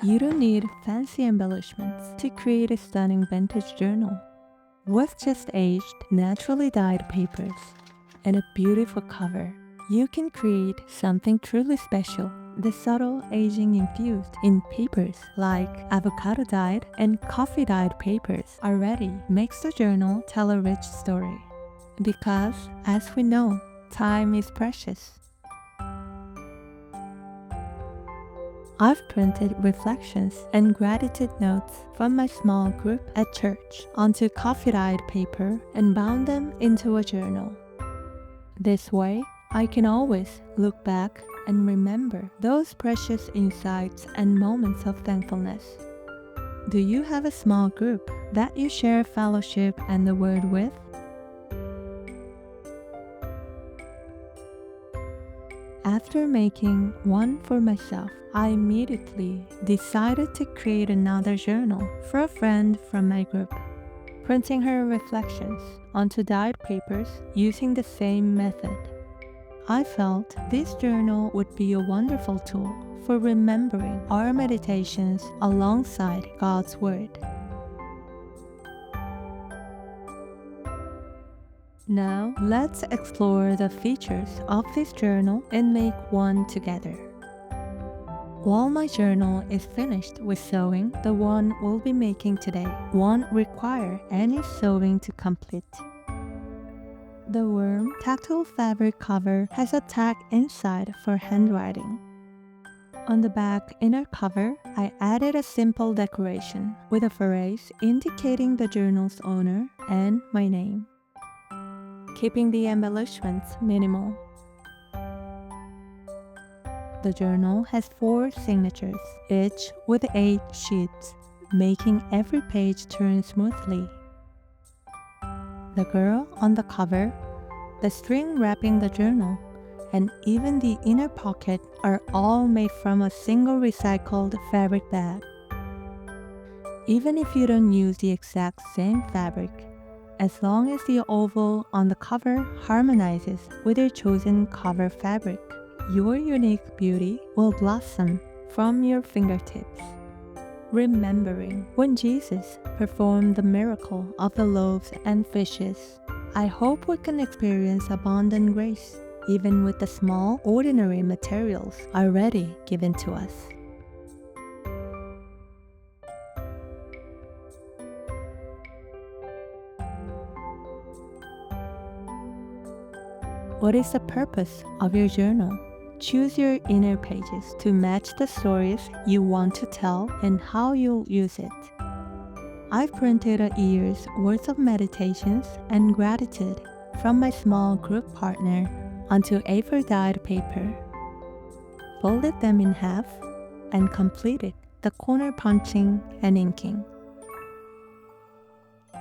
You don't need fancy embellishments to create a stunning vintage journal. With just aged, naturally dyed papers and a beautiful cover, you can create something truly special. The subtle aging infused in papers like avocado dyed and coffee dyed papers already makes the journal tell a rich story. Because, as we know, time is precious. I've printed reflections and gratitude notes from my small group at church onto coffee dyed paper and bound them into a journal. This way, I can always look back and remember those precious insights and moments of thankfulness. Do you have a small group that you share fellowship and the word with? After making one for myself, I immediately decided to create another journal for a friend from my group, printing her reflections onto dyed papers using the same method. I felt this journal would be a wonderful tool for remembering our meditations alongside God's Word. Now, let's explore the features of this journal and make one together. While my journal is finished with sewing, the one we'll be making today won't require any sewing to complete. The worm tactile fabric cover has a tag inside for handwriting. On the back inner cover, I added a simple decoration with a phrase indicating the journal's owner and my name, keeping the embellishments minimal. The journal has 4 signatures, each with 8 sheets, making every page turn smoothly. The girl on the cover, the string wrapping the journal, and even the inner pocket are all made from a single recycled fabric bag. Even if you don't use the exact same fabric, as long as the oval on the cover harmonizes with your chosen cover fabric, your unique beauty will blossom from your fingertips. Remembering when Jesus performed the miracle of the loaves and fishes, I hope we can experience abundant grace, even with the small, ordinary materials already given to us. What is the purpose of your journal? Choose your inner pages to match the stories you want to tell and how you'll use it. I've printed a year's worth of meditations and gratitude from my small group partner onto A4 dyed paper, folded them in half, and completed the corner punching and inking.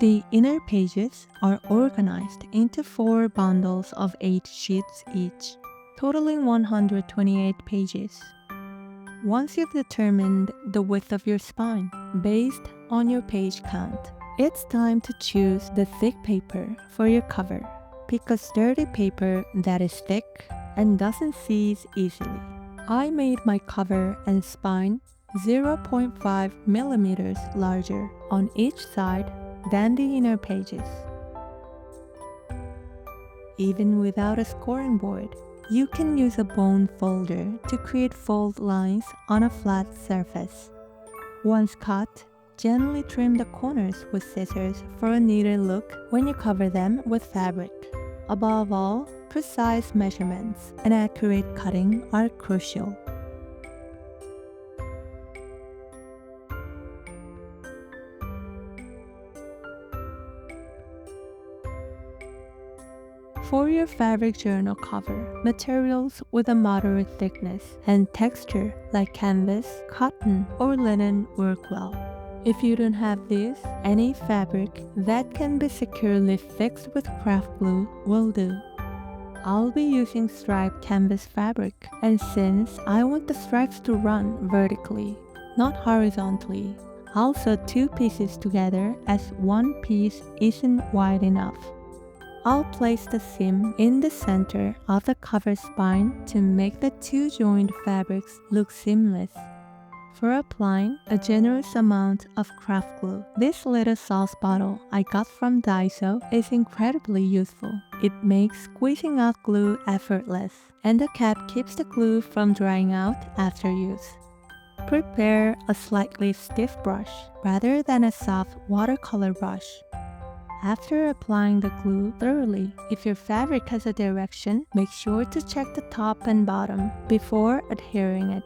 The inner pages are organized into 4 bundles of 8 sheets each, totaling 128 pages. Once you've determined the width of your spine based on your page count, it's time to choose the thick paper for your cover. Pick a sturdy paper that is thick and doesn't seize easily. I made my cover and spine 0.5 millimeters larger on each side than the inner pages. Even without a scoring board, you can use a bone folder to create fold lines on a flat surface. Once cut, gently trim the corners with scissors for a neater look when you cover them with fabric. Above all, precise measurements and accurate cutting are crucial. For your fabric journal cover, materials with a moderate thickness and texture like canvas, cotton, or linen work well. If you don't have these, any fabric that can be securely fixed with craft glue will do. I'll be using striped canvas fabric, and since I want the stripes to run vertically, not horizontally, I'll sew 2 pieces together as one piece isn't wide enough. I'll place the seam in the center of the cover spine to make the 2 joined fabrics look seamless. for applying a generous amount of craft glue. This little sauce bottle I got from Daiso is incredibly useful. It makes squeezing out glue effortless, and the cap keeps the glue from drying out after use. Prepare a slightly stiff brush rather than a soft watercolor brush. After applying the glue thoroughly, if your fabric has a direction, make sure to check the top and bottom before adhering it.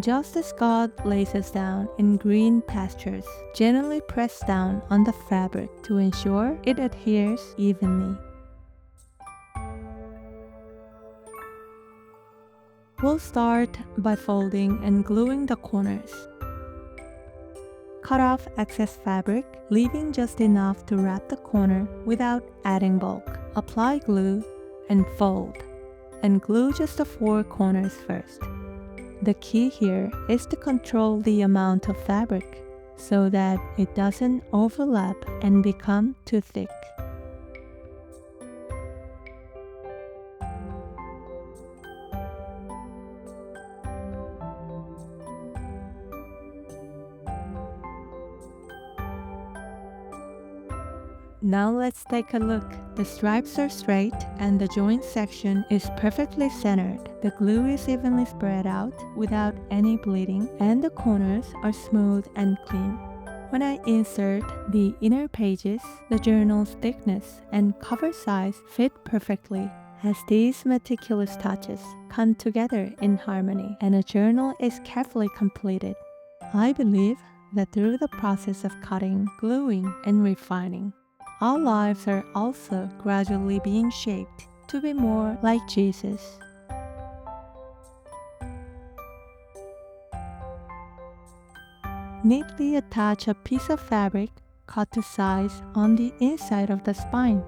Just as God lays us down in green pastures, gently press down on the fabric to ensure it adheres evenly. We'll start by folding and gluing the corners. Cut off excess fabric, leaving just enough to wrap the corner without adding bulk. Apply glue and fold, and glue just the four corners first. The key here is to control the amount of fabric so that it doesn't overlap and become too thick. Now let's take a look. The stripes are straight and the joint section is perfectly centered. The glue is evenly spread out without any bleeding, and the corners are smooth and clean. When I insert the inner pages, the journal's thickness and cover size fit perfectly, as these meticulous touches come together in harmony and a journal is carefully completed. I believe that through the process of cutting, gluing, and refining, our lives are also gradually being shaped to be more like Jesus. Neatly attach a piece of fabric cut to size on the inside of the spine.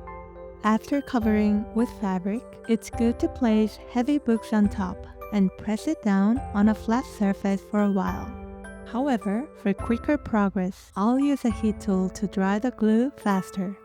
After covering with fabric, it's good to place heavy books on top and press it down on a flat surface for a while. However, for quicker progress, I'll use a heat tool to dry the glue faster.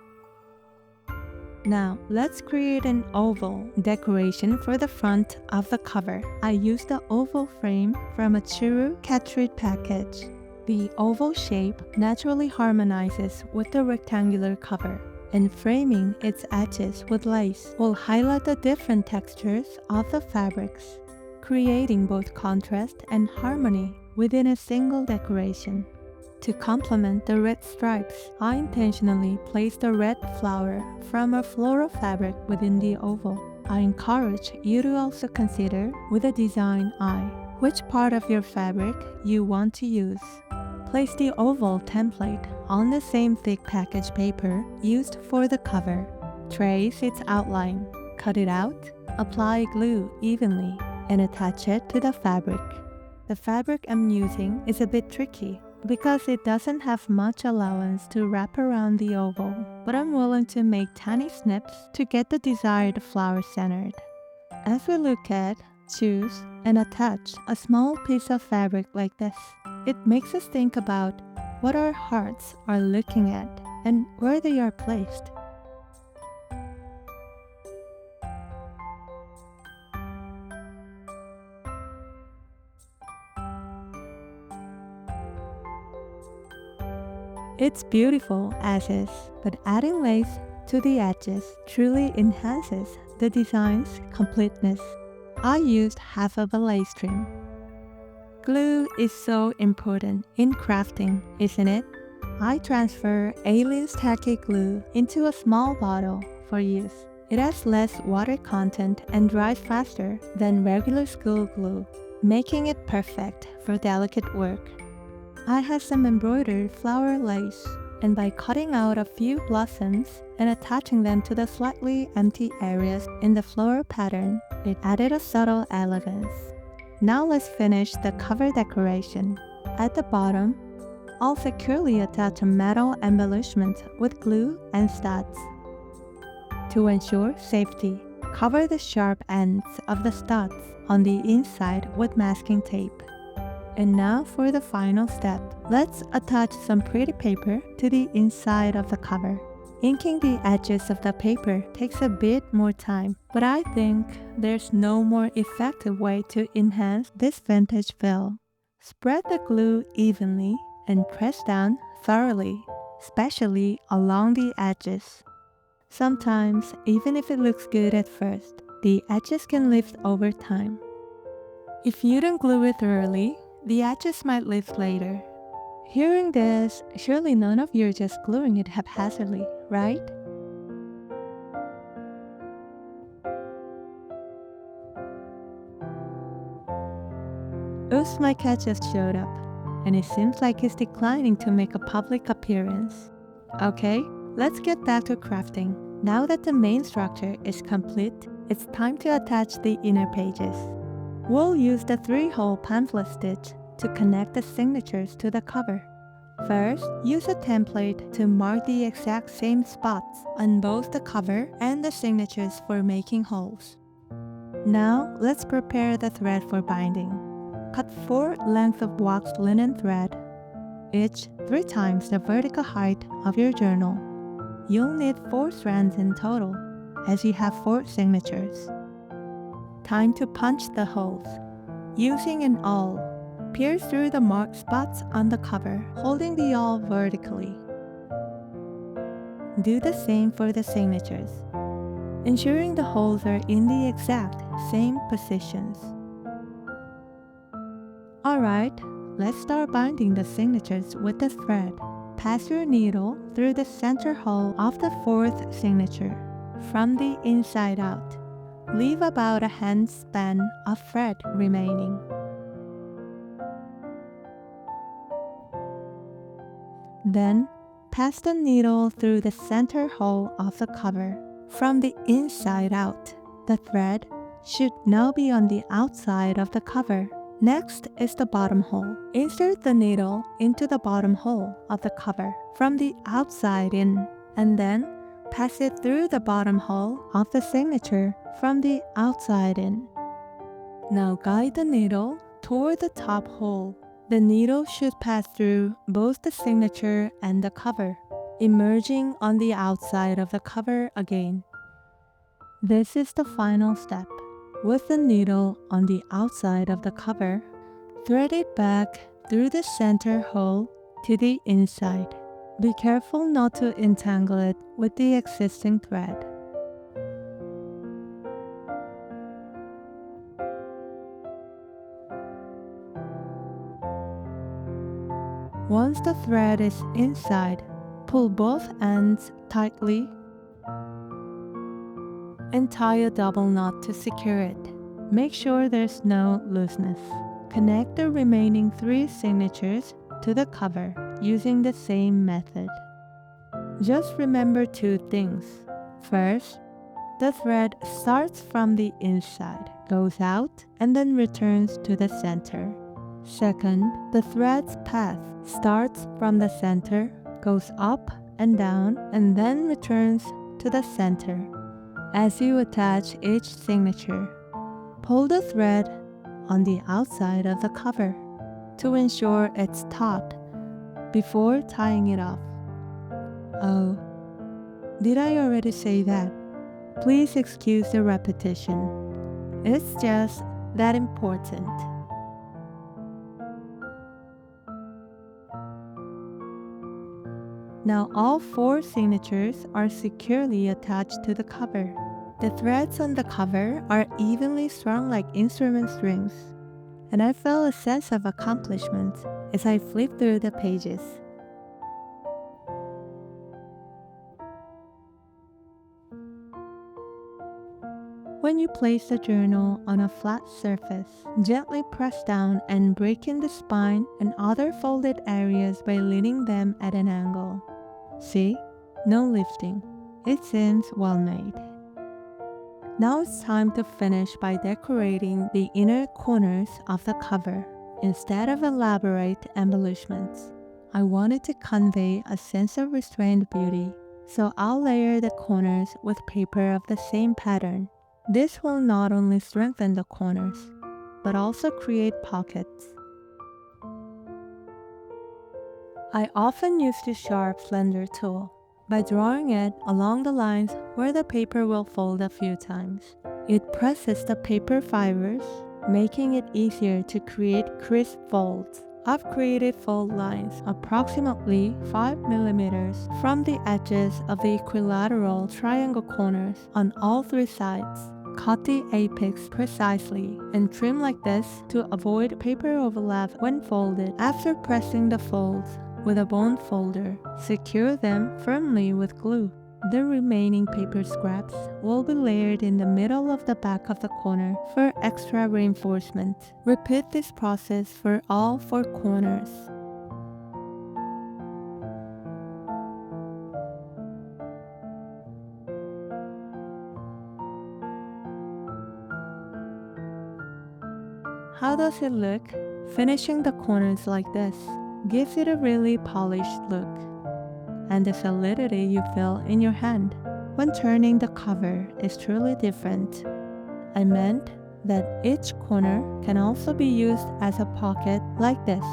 Now, let's create an oval decoration for the front of the cover. I used the oval frame from a Churu cat treat package. The oval shape naturally harmonizes with the rectangular cover, and framing its edges with lace will highlight the different textures of the fabrics, creating both contrast and harmony within a single decoration. To complement the red stripes, I intentionally placed a red flower from a floral fabric within the oval. I encourage you to also consider, with a design eye, which part of your fabric you want to use. Place the oval template on the same thick package paper used for the cover. Trace its outline, cut it out, apply glue evenly, and attach it to the fabric. The fabric I'm using is a bit tricky because it doesn't have much allowance to wrap around the oval, but I'm willing to make tiny snips to get the desired flower centered. As we look at, choose, and attach a small piece of fabric like this, it makes us think about what our hearts are looking at and where they are placed. It's beautiful as is, but adding lace to the edges truly enhances the design's completeness. I used half of a lace trim. Glue is so important in crafting, isn't it? I transfer Aleene's tacky glue into a small bottle for use. It has less water content and dries faster than regular school glue, making it perfect for delicate work. I have some embroidered flower lace, and by cutting out a few blossoms and attaching them to the slightly empty areas in the floral pattern, it added a subtle elegance. Now let's finish the cover decoration. At the bottom, I'll securely attach a metal embellishment with glue and studs. To ensure safety, cover the sharp ends of the studs on the inside with masking tape. And now for the final step. Let's attach some pretty paper to the inside of the cover. Inking the edges of the paper takes a bit more time, but I think there's no more effective way to enhance this vintage feel. Spread the glue evenly and press down thoroughly, especially along the edges. Sometimes, even if it looks good at first, the edges can lift over time. If you don't glue it thoroughly, the edges might lift later. Hearing this, surely none of you are just gluing it haphazardly, right? Oops, my cat just showed up, and it seems like he's declining to make a public appearance. Okay, let's get back to crafting. Now that the main structure is complete, it's time to attach the inner pages. We'll use the 3-hole pamphlet stitch to connect the signatures to the cover. First, use a template to mark the exact same spots on both the cover and the signatures for making holes. Now, let's prepare the thread for binding. Cut 4 lengths of waxed linen thread, each 3 times the vertical height of your journal. You'll need 4 strands in total, as you have 4 signatures. Time to punch the holes. Using an awl, pierce through the marked spots on the cover, holding the awl vertically. Do the same for the signatures, ensuring the holes are in the exact same positions. Alright, let's start binding the signatures with the thread. Pass your needle through the center hole of the 4th signature, from the inside out. Leave about a hand span of thread remaining. Then, pass the needle through the center hole of the cover, from the inside out. The thread should now be on the outside of the cover. Next is the bottom hole. Insert the needle into the bottom hole of the cover from the outside in, and then pass it through the bottom hole of the signature from the outside in. Now guide the needle toward the top hole. The needle should pass through both the signature and the cover, emerging on the outside of the cover again. This is the final step. With the needle on the outside of the cover, thread it back through the center hole to the inside. Be careful not to entangle it with the existing thread. Once the thread is inside, pull both ends tightly and tie a double knot to secure it. Make sure there's no looseness. Connect the remaining 3 signatures to the cover using the same method. Just remember 2 things. First, the thread starts from the inside, goes out, and then returns to the center. Second, the thread's path starts from the center, goes up and down, and then returns to the center. As you attach each signature, pull the thread on the outside of the cover to ensure it's taut before tying it off. Oh, did I already say that? Please excuse the repetition. It's just that important. Now all 4 signatures are securely attached to the cover. The threads on the cover are evenly strung like instrument strings, and I felt a sense of accomplishment as I flipped through the pages. When you place the journal on a flat surface, gently press down and break in the spine and other folded areas by leaning them at an angle. See? No lifting. It seems well made. Now it's time to finish by decorating the inner corners of the cover. Instead of elaborate embellishments, I wanted to convey a sense of restrained beauty, so I'll layer the corners with paper of the same pattern. This will not only strengthen the corners, but also create pockets. I often use the sharp slender tool. By drawing it along the lines where the paper will fold a few times, it presses the paper fibers making it easier to create crisp folds. I've created fold lines approximately 5 millimeters from the edges of the equilateral triangle corners on all 3 sides. Cut the apex precisely and trim like this to avoid paper overlap when folded. After pressing the folds with a bone folder, secure them firmly with glue. The remaining paper scraps will be layered in the middle of the back of the corner for extra reinforcement. Repeat this process for all 4 corners. How does it look? Finishing the corners like this gives it a really polished look and the solidity you feel in your hand when turning the cover is truly different. I meant that each corner can also be used as a pocket like this.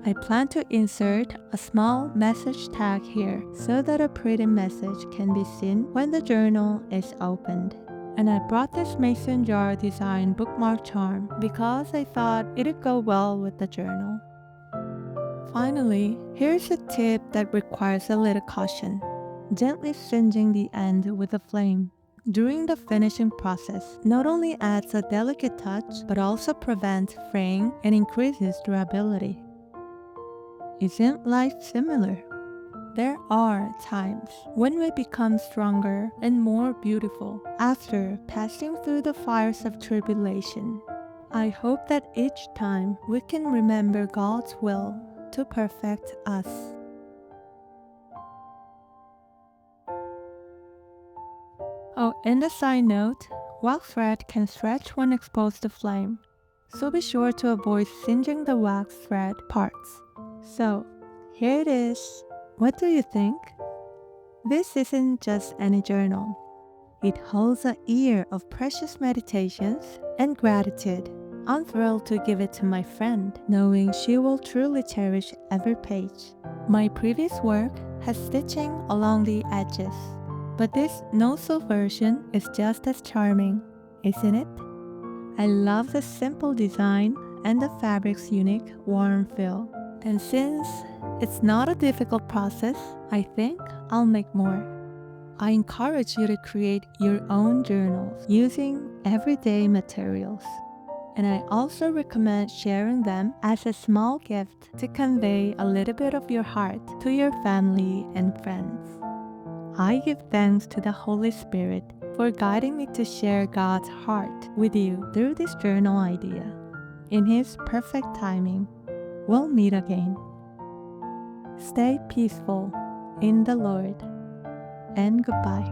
I plan to insert a small message tag here so that a pretty message can be seen when the journal is opened. And I brought this mason jar design bookmark charm because I thought it'd go well with the journal. Finally, here's a tip that requires a little caution. Gently singeing the end with a flame during the finishing process not only adds a delicate touch but also prevents fraying and increases durability. Isn't life similar? There are times when we become stronger and more beautiful after passing through the fires of tribulation. I hope that each time we can remember God's will to perfect us. Oh, and a side note, wax thread can stretch when exposed to flame, so be sure to avoid singeing the wax thread parts. So, here it is. What do you think? This isn't just any journal. It holds a year of precious meditations and gratitude. I'm thrilled to give it to my friend, knowing she will truly cherish every page. My previous work has stitching along the edges, but this no-sew version is just as charming, isn't it? I love the simple design and the fabric's unique warm feel. And since it's not a difficult process, I think I'll make more. I encourage you to create your own journals using everyday materials. And I also recommend sharing them as a small gift to convey a little bit of your heart to your family and friends. I give thanks to the Holy Spirit for guiding me to share God's heart with you through this journal idea. In His perfect timing, we'll meet again. Stay peaceful in the Lord, and goodbye.